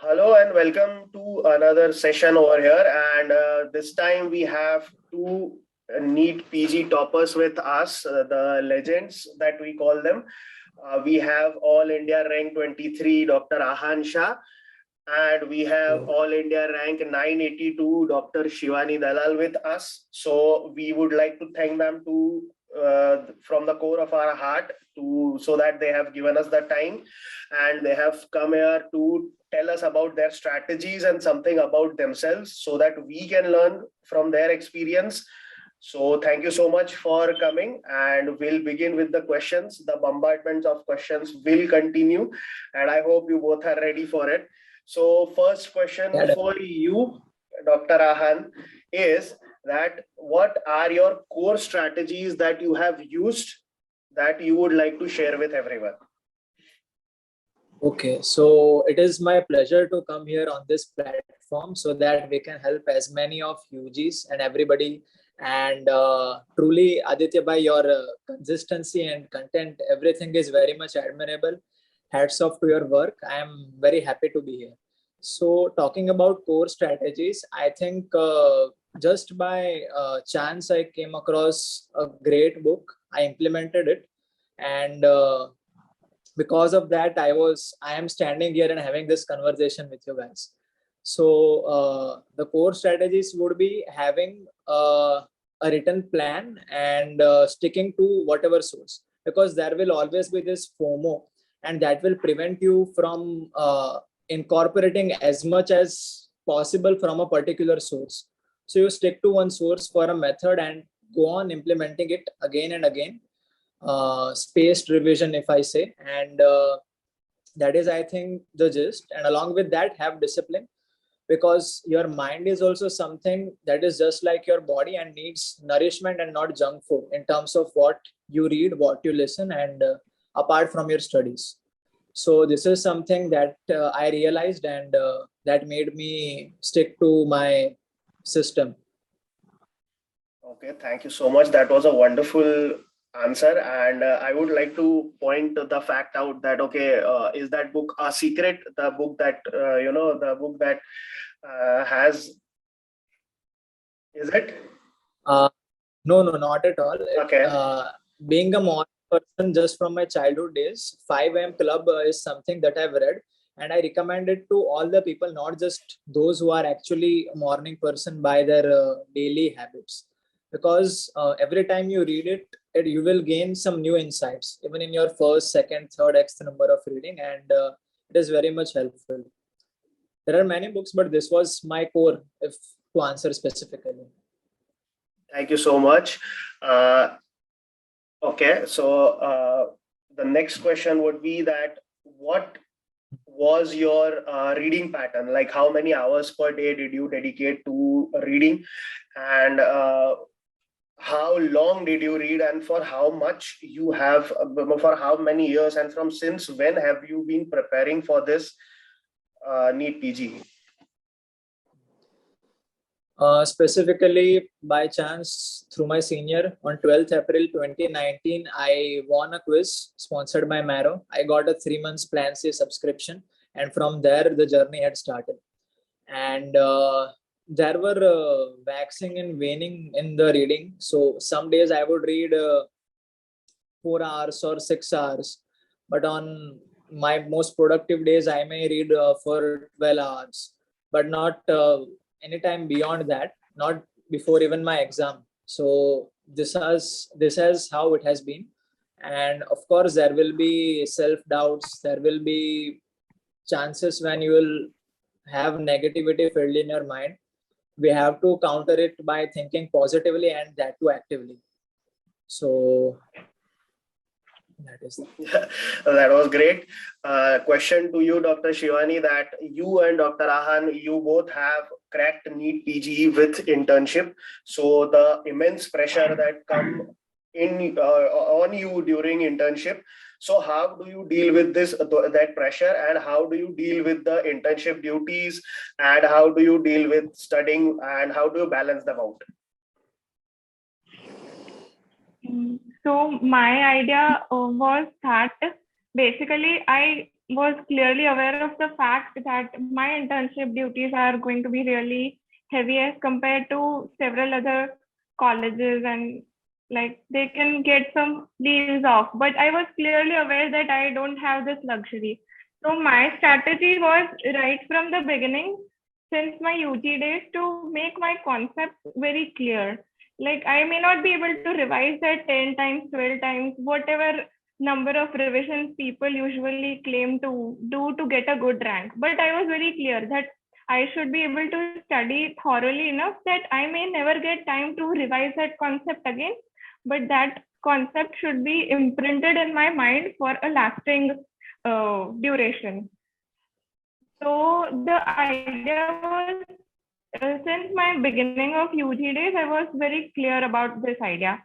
Hello and welcome to another session over here. And this time we have two Neet PG toppers with us, the legends that we call them. We have All India Rank 23, Dr. Ahan Shah, and we have All India Rank 982, Dr. Shivani Dalal with us. So we would like to thank them from the core of our heart so that they have given us the time and they have come here to tell us about their strategies and something about themselves so that we can learn from their experience. So thank you so much for coming, and we'll begin with the questions. The bombardment of questions will continue, and I hope you both are ready for it. So first question for you, Dr. Ahan, is that what are your core strategies that you have used that you would like to share with everyone? Okay, so it is my pleasure to come here on this platform so that we can help as many of UGs and everybody. And truly, Aditya, by your consistency and content, everything is very much admirable. Hats off to your work. I am very happy to be here. So talking about core strategies, I think just by chance, I came across a great book. I implemented it, and because of that, I am standing here and having this conversation with you guys. So the core strategies would be having a written plan and sticking to whatever source, because there will always be this FOMO, and that will prevent you from incorporating as much as possible from a particular source. So you stick to one source for a method and go on implementing it again and again. Spaced revision, if I say, and that is, I think, the gist. And along with that, have discipline, because your mind is also something that is just like your body and needs nourishment and not junk food in terms of what you read, what you listen, and apart from your studies. So this is something that I realized, and that made me stick to my system. Okay, thank you so much. That was a wonderful answer, and I would like to point the fact out that is that book a secret? The book that the book that has, is it? No, not at all. Okay. Being a morning person just from my childhood days, 5 a.m. Club is something that I've read, and I recommend it to all the people, not just those who are actually a morning person by their daily habits. Because every time you read it, you will gain some new insights, even in your first, second, third, X number of reading, and it is very much helpful. There are many books, but this was my core, if to answer specifically. Thank you so much. Okay, so the next question would be that what was your reading pattern? Like, how many hours per day did you dedicate to reading, and how long did you read, and for how much you have, for how many years, and from since when have you been preparing for this Neet PG? Specifically, by chance, through my senior, on 12th April 2019, I won a quiz sponsored by Marrow. I got a 3 months Plan C subscription, and from there, the journey had started. And there were waxing and waning in the reading. So some days I would read 4 hours or 6 hours, but on my most productive days, I may read for 12 hours, but not anytime beyond that, not before even my exam. So this is how it has been. And of course, there will be self-doubts, there will be chances when you will have negativity filled in your mind. We have to counter it by thinking positively, and that too actively. So that is that was great. Question to you, Dr. Shivani, that you and Dr. Ahan, you both have cracked Neet PG with internship. So the immense pressure that come in on you during internship. So how do you deal with that pressure, and how do you deal with the internship duties, and how do you deal with studying, and how do you balance them out? So my idea was that basically I was clearly aware of the fact that my internship duties are going to be really heavy as compared to several other colleges, and like they can get some leaves off. But I was clearly aware that I don't have this luxury. So my strategy was right from the beginning, since my UG days, to make my concepts very clear. Like I may not be able to revise that 10 times, 12 times, whatever number of revisions people usually claim to do to get a good rank. But I was very clear that I should be able to study thoroughly enough that I may never get time to revise that concept again, but that concept should be imprinted in my mind for a lasting duration. So the idea was, since my beginning of UG days, I was very clear about this idea.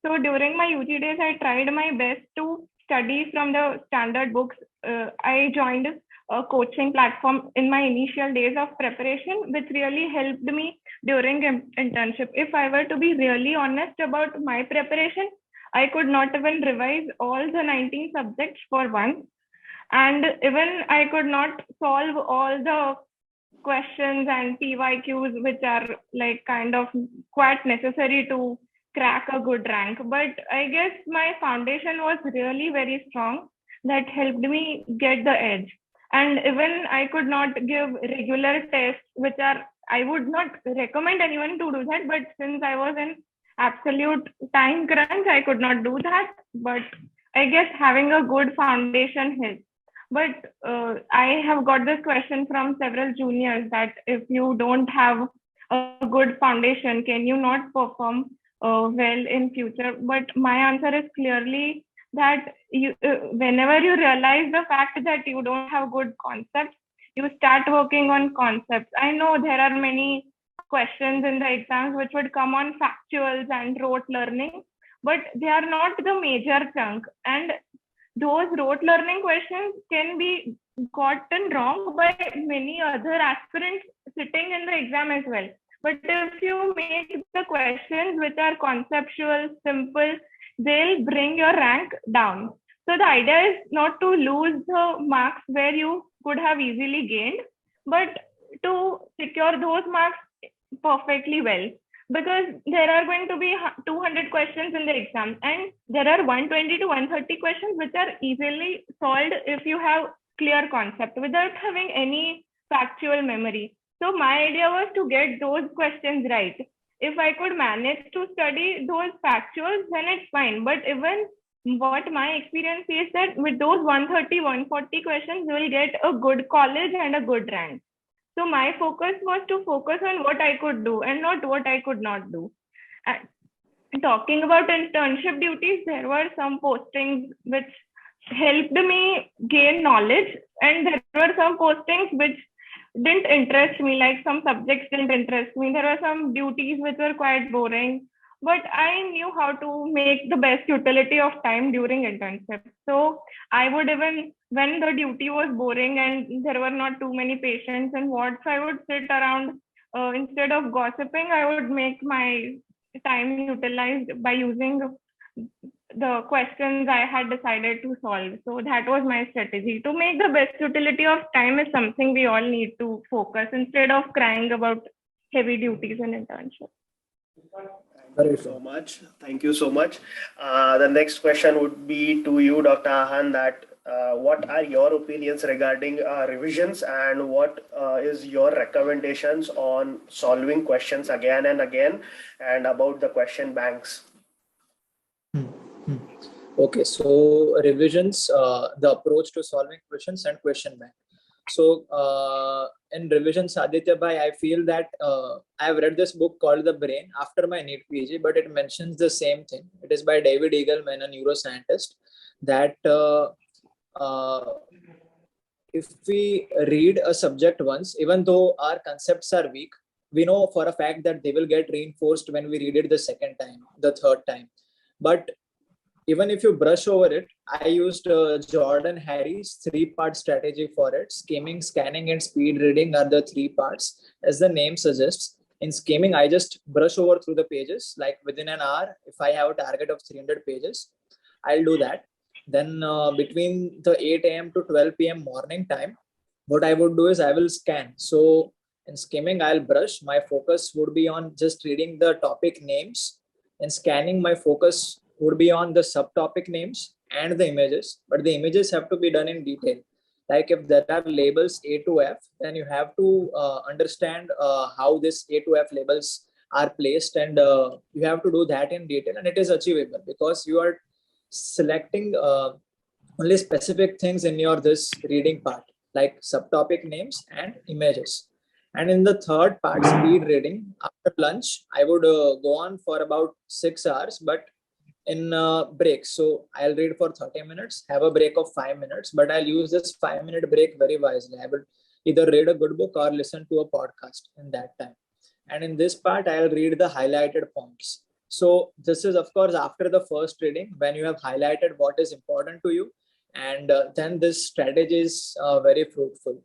So during my UG days, I tried my best to study from the standard books. I joined a coaching platform in my initial days of preparation, which really helped me during internship. If I were to be really honest about my preparation, I could not even revise all the 19 subjects for once. And even I could not solve all the questions and PYQs, which are like kind of quite necessary to crack a good rank. But I guess my foundation was really very strong, that helped me get the edge. And even I could not give regular tests, which are, I would not recommend anyone to do that. But since I was in absolute time crunch, I could not do that. But I guess having a good foundation helps. But I have got this question from several juniors, that if you don't have a good foundation, can you not perform well in future? But my answer is clearly that you, whenever you realize the fact that you don't have good concepts, you start working on concepts. I know there are many questions in the exams which would come on factuals and rote learning, but they are not the major chunk. And those rote learning questions can be gotten wrong by many other aspirants sitting in the exam as well. But if you make the questions which are conceptual, simple, they'll bring your rank down. So the idea is not to lose the marks where you could have easily gained, but to secure those marks perfectly well. Because there are going to be 200 questions in the exam, and there are 120 to 130 questions which are easily solved if you have clear concept without having any factual memory. So my idea was to get those questions right. If I could manage to study those factuals, then it's fine. But even what my experience is that with those 130, 140 questions, you will get a good college and a good rank. So my focus was to focus on what I could do and not what I could not do. And talking about internship duties, there were some postings which helped me gain knowledge, and there were some postings which didn't interest me, like some subjects didn't interest me. There were some duties which were quite boring, but I knew how to make the best utility of time during internship. So I would, even when the duty was boring and there were not too many patients and wards, I would sit around, instead of gossiping, I would make my time utilized by using the questions I had decided to solve. So that was my strategy. To make the best utility of time is something we all need to focus instead of crying about heavy duties and internship. Thank you so much. Thank you so much. The next question would be to you, Dr. Ahan, that what are your opinions regarding revisions, and what is your recommendations on solving questions again and again, and about the question banks? Okay, so revisions, the approach to solving questions and question bank. So in revisions, Aditya Bhai, I feel that I've read this book called The Brain after my NEET PG, but it mentions the same thing. It is by David Eagleman, a neuroscientist, that if we read a subject once, even though our concepts are weak, we know for a fact that they will get reinforced when we read it the second time, the third time. But even if you brush over it, I used Jordan Harry's 3-part strategy for it. Skimming, scanning, and speed reading are the 3 parts. As the name suggests, in skimming, I just brush over through the pages. Like within an hour, if I have a target of 300 pages, I'll do that. Then between the 8 a.m. to 12 p.m. morning time, what I would do is I will scan. So in skimming, I'll brush. My focus would be on just reading the topic names. In scanning, my focus would be on the subtopic names and the images, but the images have to be done in detail. Like if there are labels A to F, then you have to understand how this A to F labels are placed, and you have to do that in detail, and it is achievable because you are selecting only specific things in your this reading part, like subtopic names and images. And in the third part, speed reading, after lunch, I would go on for about 6 hours, but in breaks. So I'll read for 30 minutes, have a break of 5 minutes, but I'll use this 5-minute break very wisely. I will either read a good book or listen to a podcast in that time. And in this part, I'll read the highlighted points. So this is, of course, after the first reading, when you have highlighted what is important to you, and then this strategy is very fruitful.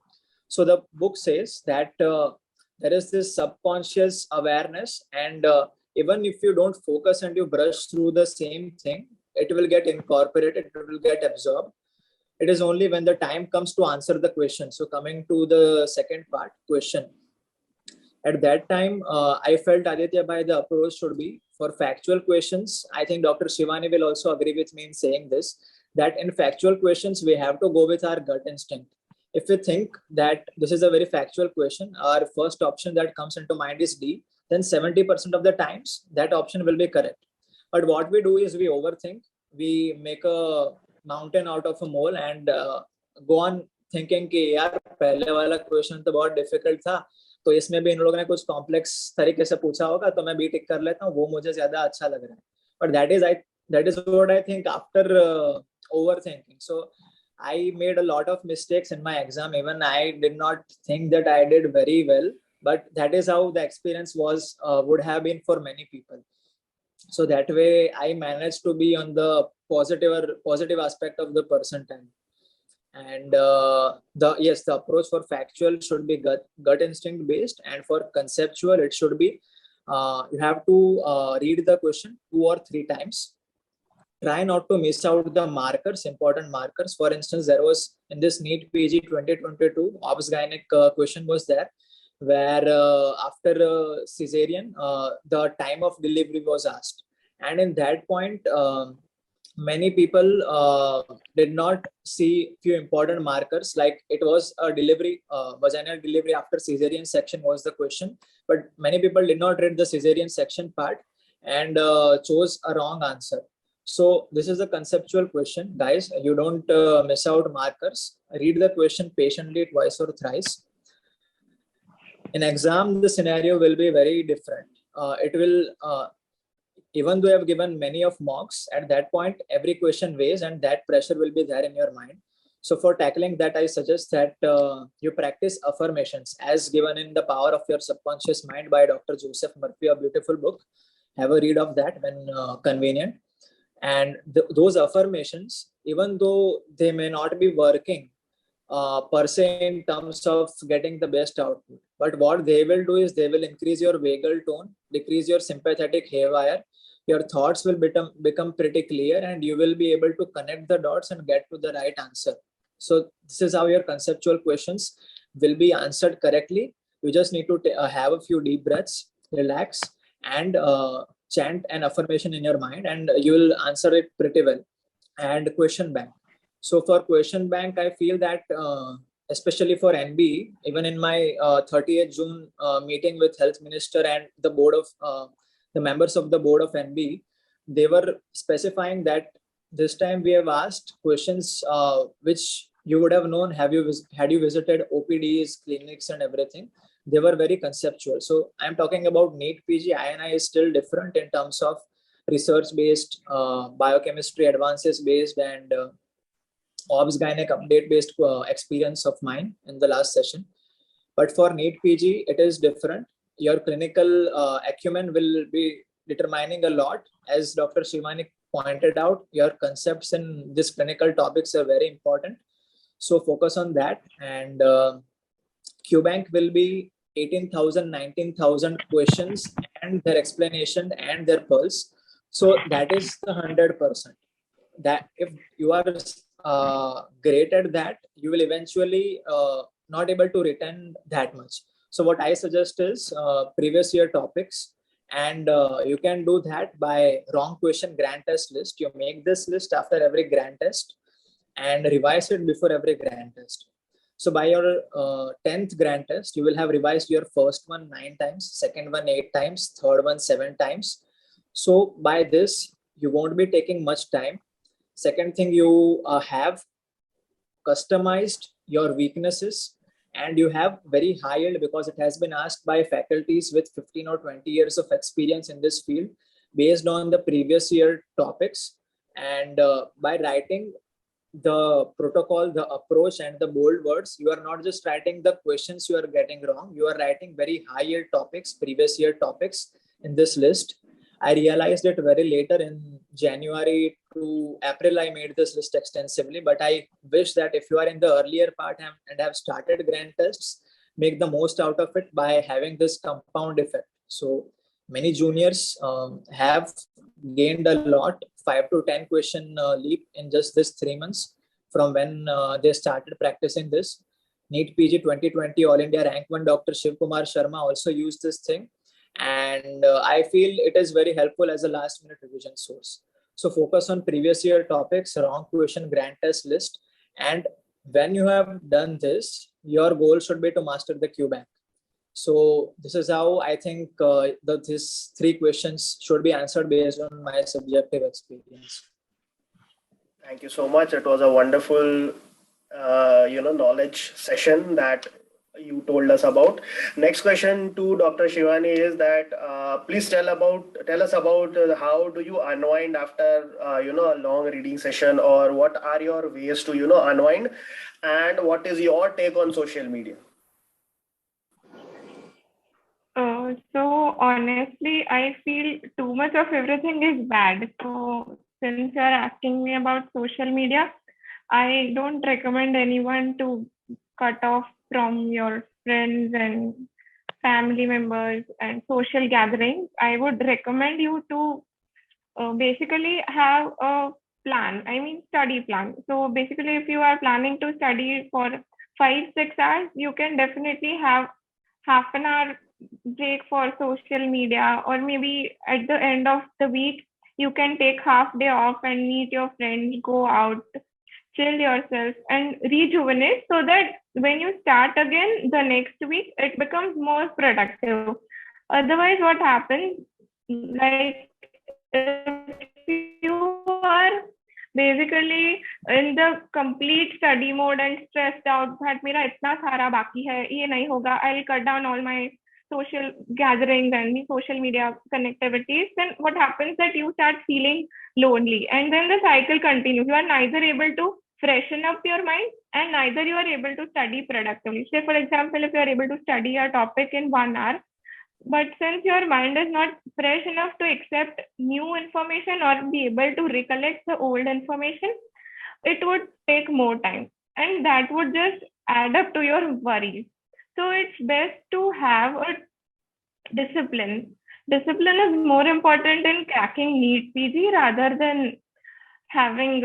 So the book says that there is this subconscious awareness, and even if you don't focus and you brush through the same thing, it will get incorporated, it will get absorbed. It is only when the time comes to answer the question. So coming to the second part, question. At that time, I felt, Aditya Bhai, the approach should be for factual questions. I think Dr. Shivani will also agree with me in saying this, that in factual questions, we have to go with our gut instinct. If we think that this is a very factual question, our first option that comes into mind is D, then 70% of the times that option will be correct. But what we do is we overthink, we make a mountain out of a mole, and go on thinking कि यार पहले वाला question तो बहुत difficult था, तो इसमें भी इन लोगों ने कुछ कॉम्प्लेक्स तरीके से पूछा होगा, तो मैं बी टिक कर लेता हूँ, वो मुझे ज्यादा अच्छा लग रहा है. But that is what I think after overthinking. So I made a lot of mistakes in my exam. Even I did not think that I did very well, but that is how the experience was would have been for many people. So that way I managed to be on the positive aspect of the percentile. And the approach for factual should be gut instinct based, and for conceptual it should be you have to read the question 2 or 3 times. Try not to miss out the markers, important markers. For instance, there was in this Neet PG 2022 obs gynec question was there, where after cesarean the time of delivery was asked, and in that point many people did not see few important markers, like it was a delivery, vaginal delivery after cesarean section was the question, but many people did not read the cesarean section part and chose a wrong answer. So this is a conceptual question, guys. You don't miss out markers. Read the question patiently twice or thrice. In exam, the scenario will be very different. It will, even though I have given many of mocks, at that point, every question weighs and that pressure will be there in your mind. So for tackling that, I suggest that you practice affirmations as given in The Power of Your Subconscious Mind by Dr. Joseph Murphy, a beautiful book. Have a read of that when convenient. And those affirmations, even though they may not be working per se in terms of getting the best output, but what they will do is they will increase your vagal tone, decrease your sympathetic haywire. Your thoughts will become pretty clear, and you will be able to connect the dots and get to the right answer. So this is how your conceptual questions will be answered correctly. You just need to have a few deep breaths, relax, and chant an affirmation in your mind, and you will answer it pretty well. And question bank. So for question bank, I feel that especially for NB, even in my 30th June meeting with Health Minister and the board of the members of the board of NB, they were specifying that this time we have asked questions which you would have known had you visited OPDs, clinics, and everything. They were very conceptual. So I'm talking about Neet PG. INI is still different in terms of research-based, biochemistry advances-based, and obs gynec update-based experience of mine in the last session. But for Neet PG, it is different. Your clinical acumen will be determining a lot. As Dr. Shivani pointed out, your concepts in these clinical topics are very important. So focus on that. And QBank will be 18,000, 19,000 questions and their explanation and their pulse. So that is the 100%. that if you are great at that, you will eventually not able to retain that much. So what I suggest is previous year topics, and you can do that by wrong question grand test list. You make this list after every grand test and revise it before every grand test. So by your 10th grand test, you will have revised your first one 9 times, second one 8 times, third one 7 times. So by this, you won't be taking much time. Second thing, you have customized your weaknesses, and you have very high yield because it has been asked by faculties with 15 or 20 years of experience in this field based on the previous year topics. And by writing the protocol, the approach, and the bold words, you are not just writing the questions you are getting wrong, you are writing very high yield topics, previous year topics in this list. I realized it very later in January to April, I made this list extensively, but I wish that if you are in the earlier part and have started grand tests, make the most out of it by having this compound effect. So many juniors have gained a lot, 5 to 10 question leap in just this 3 months from when they started practicing this. Neet PG 2020 All India Rank 1 Dr. Shivkumar Sharma also used this thing. And I feel it is very helpful as a last minute revision source. So focus on previous year topics, wrong question grand test list. And when you have done this, your goal should be to master the Q bank. So this is how I think these 3 questions should be answered based on my subjective experience. Thank you so much. It was a wonderful, knowledge session that you told us about. Next question to Dr. Shivani is that please tell us about how do you unwind after a long reading session, or what are your ways to unwind, and what is your take on social media? So honestly, I feel too much of everything is bad. So since you're asking me about social media, I don't recommend anyone to cut off from your friends and family members and social gatherings. I would recommend you to basically have a plan. I mean, study plan. So basically, if you are planning to study for 5-6 hours, you can definitely have half an hour break for social media, or maybe at the end of the week, you can take half day off and meet your friends, go out, chill yourself and rejuvenate, so that when you start again the next week, it becomes more productive. Otherwise, what happens, like if you are basically in the complete study mode and stressed out that मेरा इतना सारा बाकी है, ये नहीं होगा, I'll cut down all my social gatherings and the social media connectivities, then what happens that you start feeling lonely, and then the cycle continues. You are neither able to freshen up your mind and neither you are able to study productively. Say for example, if you are able to study a topic in 1 hour, but since your mind is not fresh enough to accept new information or be able to recollect the old information, it would take more time, and that would just add up to your worries. So it's best to have a discipline. Discipline is more important in cracking Neet PG rather than having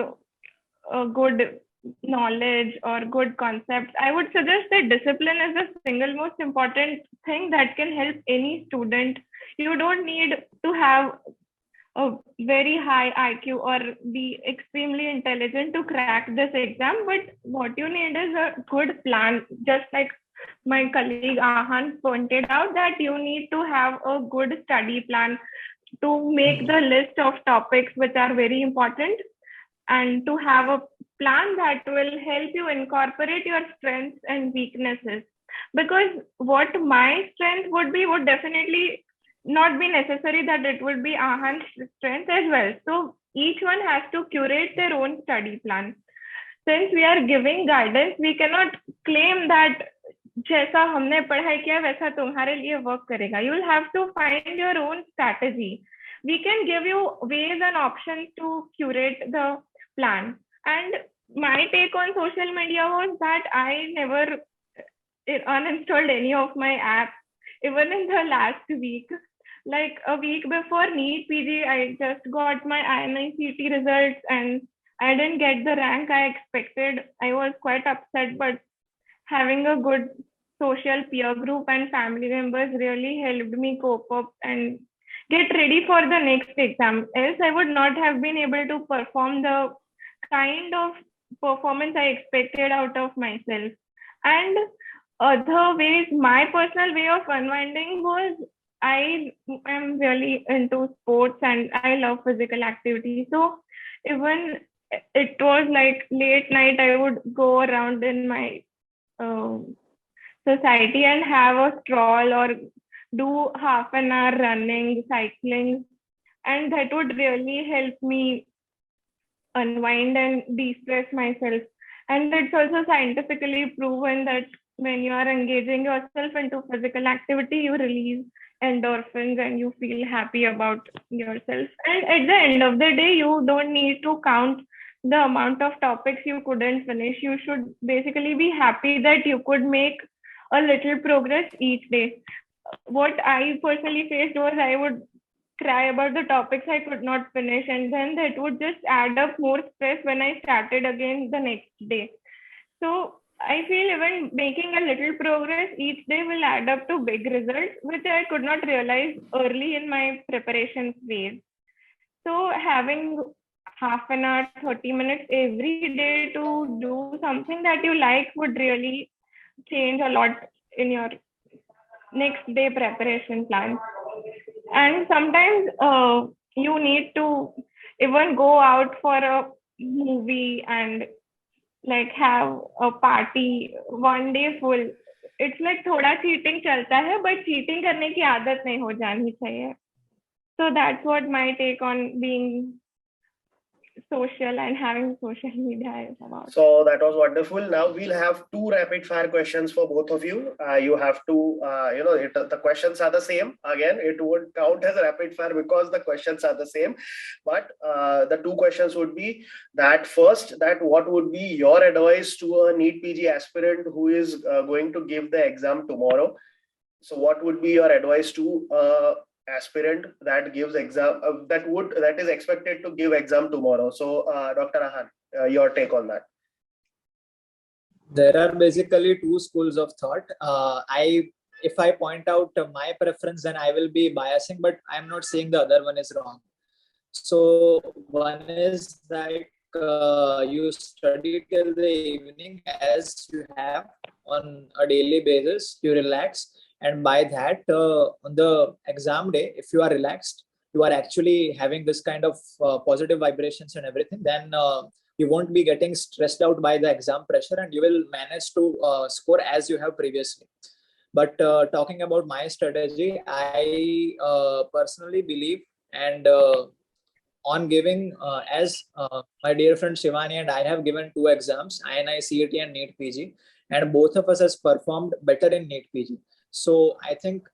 a good knowledge or good concepts. I would suggest that discipline is the single most important thing that can help any student. You don't need to have a very high IQ or be extremely intelligent to crack this exam, but what you need is a good plan. Just like my colleague Ahan pointed out, that you need to have a good study plan to make the list of topics which are very important, and to have a plan that will help you incorporate your strengths and weaknesses. Because what my strength would be would definitely not be necessary that it would be Ahan's strength as well. So each one has to curate their own study plan. Since we are giving guidance, we cannot claim that जैसा हमने पढ़ाई किया वैसा तुम्हारे लिए work करेगा. You will have to find your own strategy. We can give you ways and options to curate the plan. And my take on social media was that I never uninstalled any of my apps, even in the last week. Like a week before Neet PG, I just got my INICET results, and I didn't get the rank I expected. I was quite upset, but having a good social peer group and family members really helped me cope up and get ready for the next exam. Else, I would not have been able to perform the kind of performance I expected out of myself. And other ways, my personal way of unwinding was I am really into sports and I love physical activity. So even it was like late night, I would go around in my society and have a stroll or do half an hour running, cycling, and that would really help me unwind and de-stress myself. And it's also scientifically proven that when you are engaging yourself into physical activity, you release endorphins and you feel happy about yourself. And at the end of the day, you don't need to count the amount of topics you couldn't finish. You should basically be happy that you could make a little progress each day. What I personally faced was I would cry about the topics I could not finish, and then that would just add up more stress when I started again the next day. So I feel even making a little progress each day will add up to big results, which I could not realize early in my preparation phase. So having half an hour, 30 minutes every day to do something that you like would really change a lot in your next day preparation plan. And sometimes you need to even go out for a movie and like have a party one day full. It's like थोड़ा cheating चलता है, but cheating करने की आदत नहीं हो जानी चाहिए. So that's what my take on being social and having social media is about. So that was wonderful. Now we'll have two rapid fire questions for both of you. You have to, the questions are the same. Again, it would count as rapid fire because the questions are the same. But the two questions would be that first, that what would be your advice to a NEET PG aspirant who is going to give the exam tomorrow? So what would be your advice to aspirant that gives exam that is expected to give exam tomorrow? So Dr. Ahan, your take on that. There are basically two schools of thought. If I point out my preference, then I will be biasing, but I'm not saying the other one is wrong. So one is that you study till the evening as you have on a daily basis, you relax. And by that, on the exam day, if you are relaxed, you are actually having this kind of positive vibrations and everything, then you won't be getting stressed out by the exam pressure and you will manage to score as you have previously. But talking about my strategy, I personally believe and on giving, as my dear friend Shivani and I have given two exams, INICET and NEET PG, and both of us has performed better in NEET PG. So I think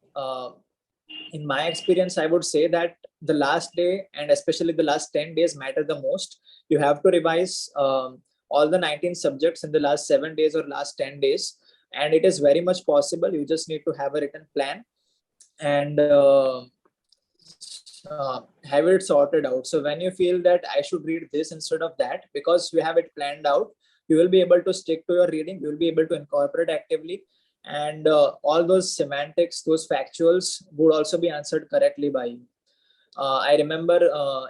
in my experience, I would say that the last day and especially the last 10 days matter the most. You have to revise all the 19 subjects in the last 7 days or last 10 days. And it is very much possible. You just need to have a written plan and have it sorted out. So when you feel that I should read this instead of that, because you have it planned out, you will be able to stick to your reading. You will be able to incorporate actively. And all those semantics, those factuals would also be answered correctly by you. I remember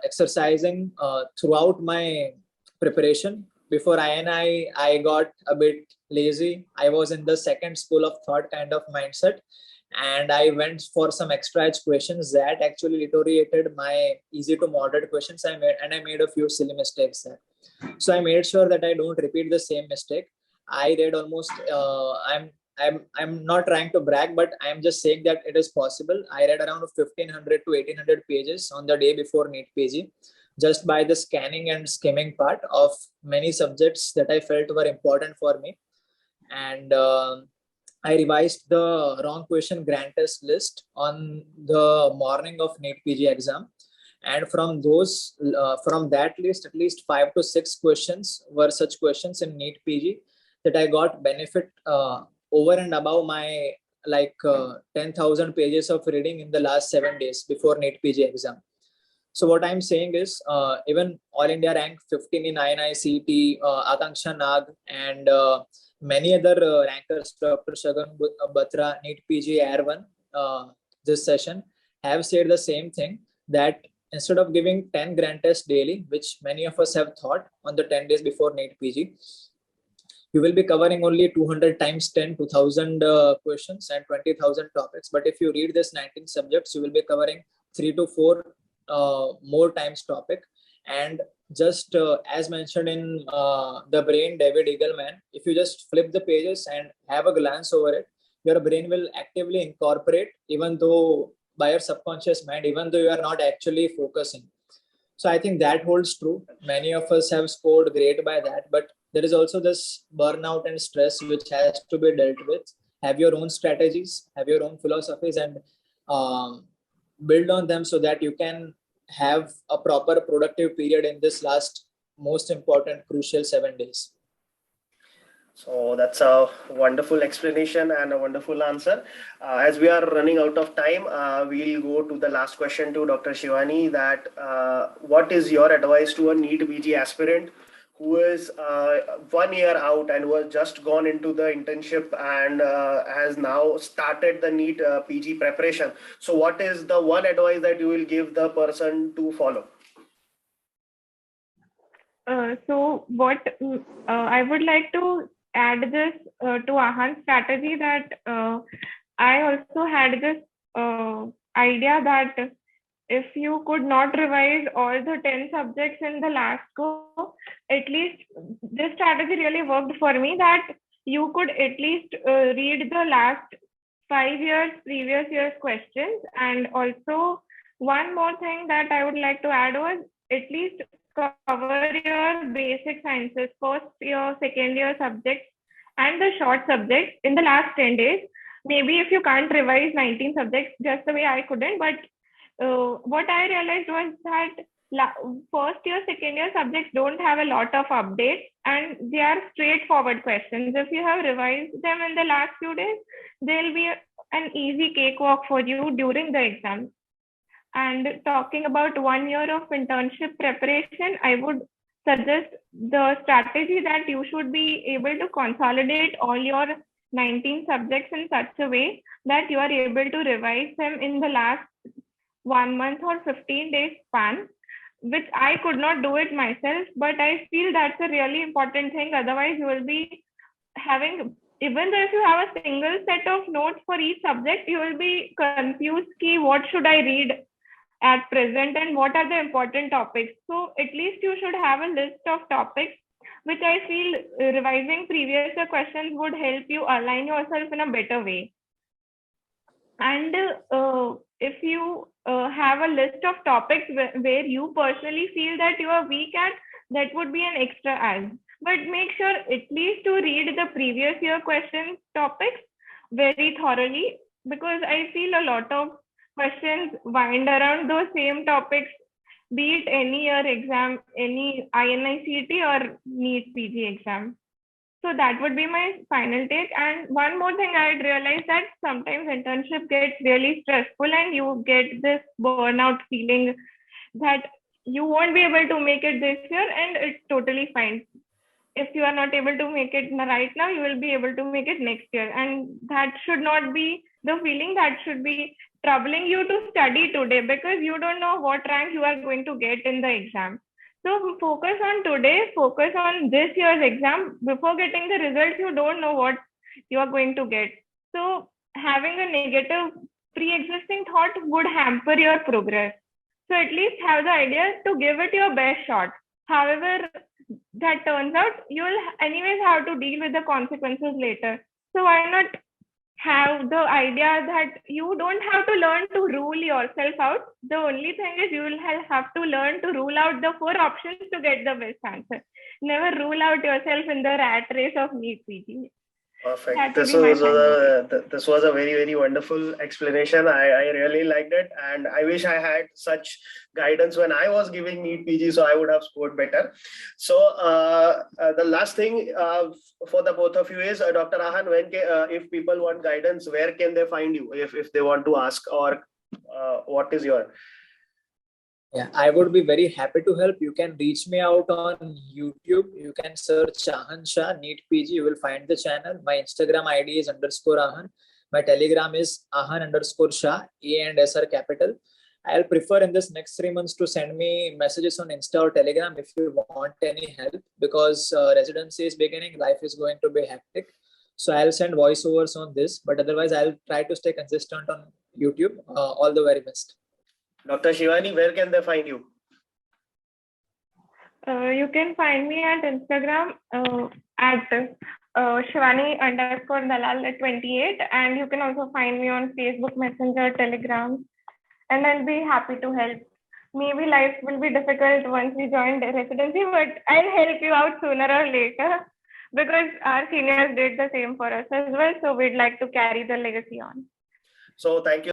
exercising throughout my preparation. Before INI, I got a bit lazy. I was in the second school of thought kind of mindset. And I went for some extra edge questions that actually deteriorated my easy to moderate questions I made a few silly mistakes there. So I made sure that I don't repeat the same mistake. I read almost, I'm not trying to brag, but I'm just saying that it is possible. I read around 1500 to 1800 pages on the day before NEET PG, just by the scanning and skimming part of many subjects that I felt were important for me. And I revised the wrong question grant test list on the morning of NEET PG exam. And from those, from that list, at least 5 to 6 questions were such questions in NEET PG that I got benefit over and above my 10,000 pages of reading in the last 7 days before NEET PG exam. So what I'm saying is, even All India rank 15 in INICET, Akanksha Nag, and many other rankers, Dr. Shagan Batra, Neet PG, AIR 1, this session, have said the same thing, that instead of giving 10 grand tests daily, which many of us have thought on the 10 days before Neet PG, you will be covering only 200 times 10, 2000 questions and 20,000 topics. But if you read this 19 subjects, you will be covering 3 to 4 more times topic. And just as mentioned in The Brain, David Eagleman, if you just flip the pages and have a glance over it, your brain will actively incorporate, even though by your subconscious mind, even though you are not actually focusing. So I think that holds true. Many of us have scored great by that, but there is also this burnout and stress which has to be dealt with. Have your own strategies, have your own philosophies, and build on them so that you can have a proper productive period in this last most important crucial 7 days. So that's a wonderful explanation and a wonderful answer. As we are running out of time, we'll go to the last question to Dr. Shivani, that what is your advice to a NEET PG aspirant who is 1 year out and who has just gone into the internship and has now started the NEET PG preparation? So what is the one advice that you will give the person to follow? So what I would like to add this to Ahan's strategy, that I also had this idea that if you could not revise all the 10 subjects in the last go, at least this strategy really worked for me, that you could at least read the last 5 years, previous year's questions. And also one more thing that I would like to add was, at least cover your basic sciences, first year, second year subjects, and the short subjects in the last 10 days. Maybe if you can't revise 19 subjects just the way I couldn't, but what I realized was that first year, second year subjects don't have a lot of updates, and they are straightforward questions. If you have revised them in the last few days, they'll be an easy cakewalk for you during the exam. And talking about 1 year of internship preparation, I would suggest the strategy that you should be able to consolidate all your 19 subjects in such a way that you are able to revise them in the last 1 month or 15 days span, which I could not do it myself, but I feel that's a really important thing. Otherwise, you will be having, even though if you have a single set of notes for each subject, you will be confused, what should I read at present and what are the important topics. So at least you should have a list of topics, which I feel revising previous year questions would help you align yourself in a better way. And if you have a list of topics where you personally feel that you are weak at, that would be an extra add. But make sure at least to read the previous year question topics very thoroughly, because I feel a lot of questions wind around those same topics, be it any year exam, any INICET or NEET PG exam. So that would be my final take. And one more thing, I realized that sometimes internship gets really stressful and you get this burnout feeling that you won't be able to make it this year, and it's totally fine. If you are not able to make it right now, you will be able to make it next year. And that should not be the feeling that should be troubling you to study today, because you don't know what rank you are going to get in the exam. So focus on today, focus on this year's exam. Before getting the results, you don't know what you are going to get. So having a negative pre-existing thought would hamper your progress. So at least have the idea to give it your best shot. However that turns out, you will anyways have to deal with the consequences later. So why not have the idea that you don't have to learn to rule yourself out. The only thing is you will have to learn to rule out the 4 options to get the best answer. Never rule out yourself in the rat race of NEET PG. Perfect. This was a very, very wonderful explanation. I really liked it. And I wish I had such guidance when I was giving NEET PG, so I would have scored better. So the last thing for the both of you is, Dr. Ahan, if people want guidance, where can they find you if they want to ask, or what is your... Yeah, I would be very happy to help. You can reach me out on YouTube. You can search Ahan Shah, Neet PG. You will find the channel. My Instagram ID is _Ahan. My Telegram is Ahan_Shah, A and S are capital. I'll prefer in this next 3 months to send me messages on Insta or Telegram if you want any help, because residency is beginning, life is going to be hectic. So I'll send voiceovers on this, but otherwise I'll try to stay consistent on YouTube. All the very best. Dr. Shivani, where can they find you? You can find me at Instagram at Shivani_Dalal28, and you can also find me on Facebook Messenger, Telegram, and I'll be happy to help. Maybe life will be difficult once we join the residency, but I'll help you out sooner or later, because our seniors did the same for us as well. So we'd like to carry the legacy on. So thank you.